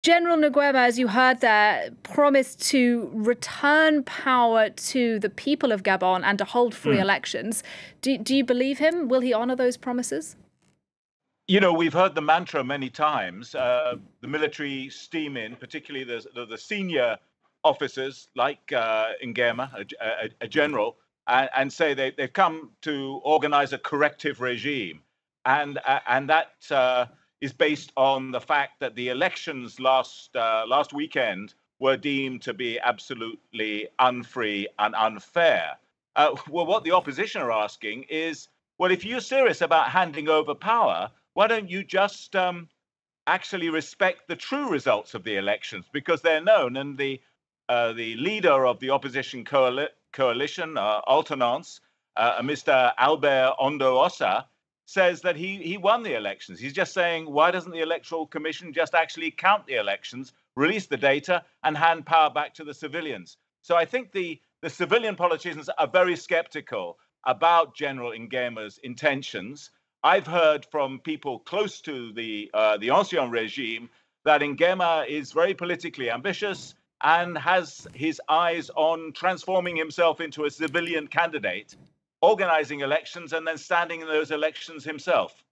General Nguema, as you heard there, promised to return power to the people of Gabon and to hold free elections. Do you believe him? Will he honor those promises? You know, we've heard the mantra many times. The military steam in, particularly the senior officers like Nguema, a general, and say they've come to organize a corrective regime. And that is based on the fact that the elections last weekend were deemed to be absolutely unfree and unfair. Well, what the opposition are asking is, well, if you're serious about handing over power, why don't you just actually respect the true results of the elections, because they're known? And the leader of the opposition coalition, Alternance, Mr. Albert Ondo Ossa, says that he won the elections. He's just saying, why doesn't the Electoral Commission just actually count the elections, release the data, and hand power back to the civilians? So I think the civilian politicians are very skeptical about General Nguema's intentions. I've heard from people close to the ancien regime that Nguema is very politically ambitious and has his eyes on transforming himself into a civilian candidate, organizing elections and then standing in those elections himself.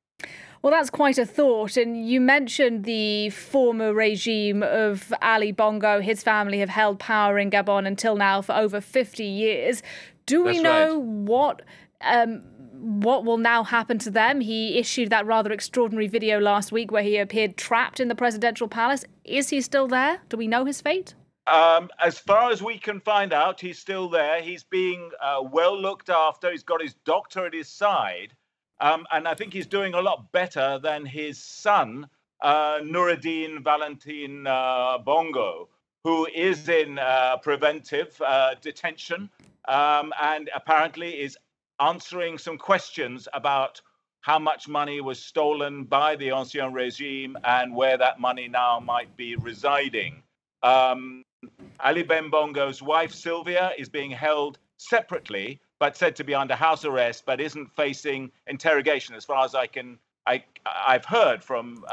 Well, that's quite a thought. And you mentioned the former regime of Ali Bongo. His family have held power in Gabon until now for over 50 years. Do we know what will now happen to them? He issued that rather extraordinary video last week where he appeared trapped in the presidential palace. Is he still there? Do we know his fate? As far as we can find out, he's still there. He's being well looked after. He's got his doctor at his side. And I think he's doing a lot better than his son, Noureddin Valentin Bongo, who is in preventive detention and apparently is answering some questions about how much money was stolen by the ancien regime and where that money now might be residing. Ali Ben Bongo's wife, Sylvia, is being held separately, but said to be under house arrest, but isn't facing interrogation, as far as I've heard from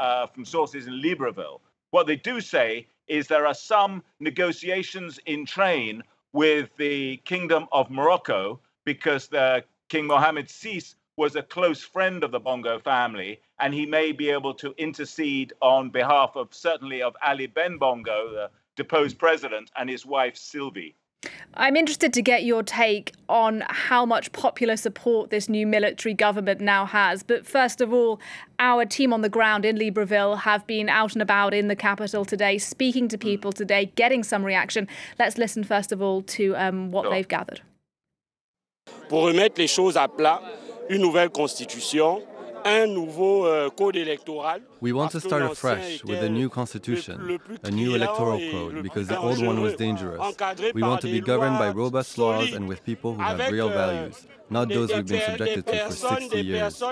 sources in Libreville. What they do say is there are some negotiations in train with the Kingdom of Morocco, because the King Mohammed VI was a close friend of the Bongo family, and he may be able to intercede on behalf of, certainly, of Ali Ben Bongo, the deposed president, and his wife, Sylvie. I'm interested to get your take on how much popular support this new military government now has. But first of all, our team on the ground in Libreville have been out and about in the capital today, speaking to people today, getting some reaction. Let's listen first of all to what they've gathered. Pour remettre les choses à plat, une nouvelle constitution, un nouveau code électoral. We want to start afresh with a new constitution, a new electoral code, because the old one was dangerous. We want to be governed by robust laws and with people who have real values, not those we've been subjected to for 60 years.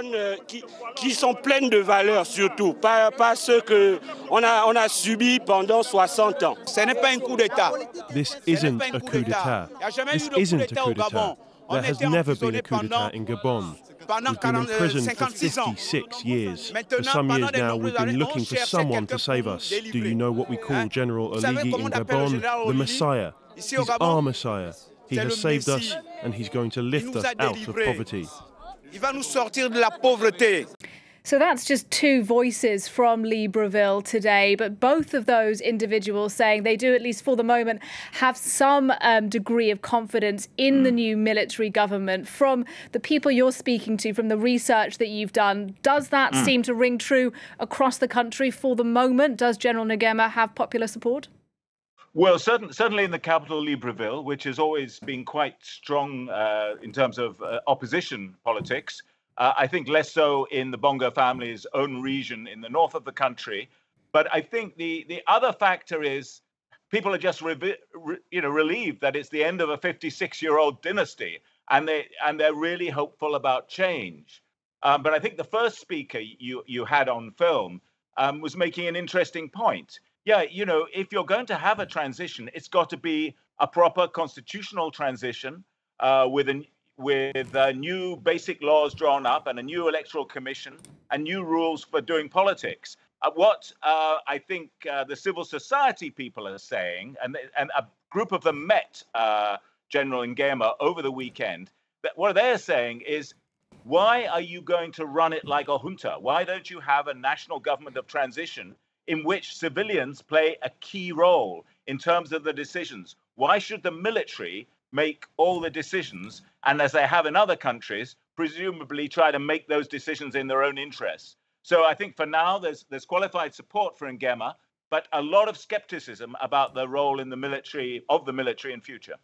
Qui sont pleines de valeurs surtout, pas ceux qu'on a subis pendant 60 ans. Ce n'est pas un coup d'État. This isn't a coup d'État. This isn't a coup d'État. There has never been a coup d'État in Gabon. We've been in prison for 56 years. For some years now, we've been looking for someone to save us. Do you know what we call General Oligui in Gabon? The Messiah. He's our Messiah. He has saved us, and he's going to lift us out of poverty. Il va nous sortir de la pauvreté. So that's just two voices from Libreville today, but both of those individuals saying they do, at least for the moment, have some degree of confidence in the new military government. From the people you're speaking to, from the research that you've done, does that seem to ring true across the country for the moment? Does General Nguema have popular support? Well, certainly in the capital, Libreville, which has always been quite strong in terms of opposition politics. I think less so in the Bongo family's own region in the north of the country. But I think the other factor is people are just relieved that it's the end of a 56-year-old dynasty, and they're really hopeful about change. But I think the first speaker you had on film was making an interesting point. Yeah, you know, if you're going to have a transition, it's got to be a proper constitutional transition with new basic laws drawn up and a new electoral commission and new rules for doing politics. What I think the civil society people are saying, and a group of them met General Nguema over the weekend, that what they're saying is, why are you going to run it like a junta? Why don't you have a national government of transition in which civilians play a key role in terms of the decisions? Why should the military make all the decisions, and as they have in other countries, presumably try to make those decisions in their own interests? So I think for now, there's qualified support for Nguema, but a lot of skepticism about the role in the military in future.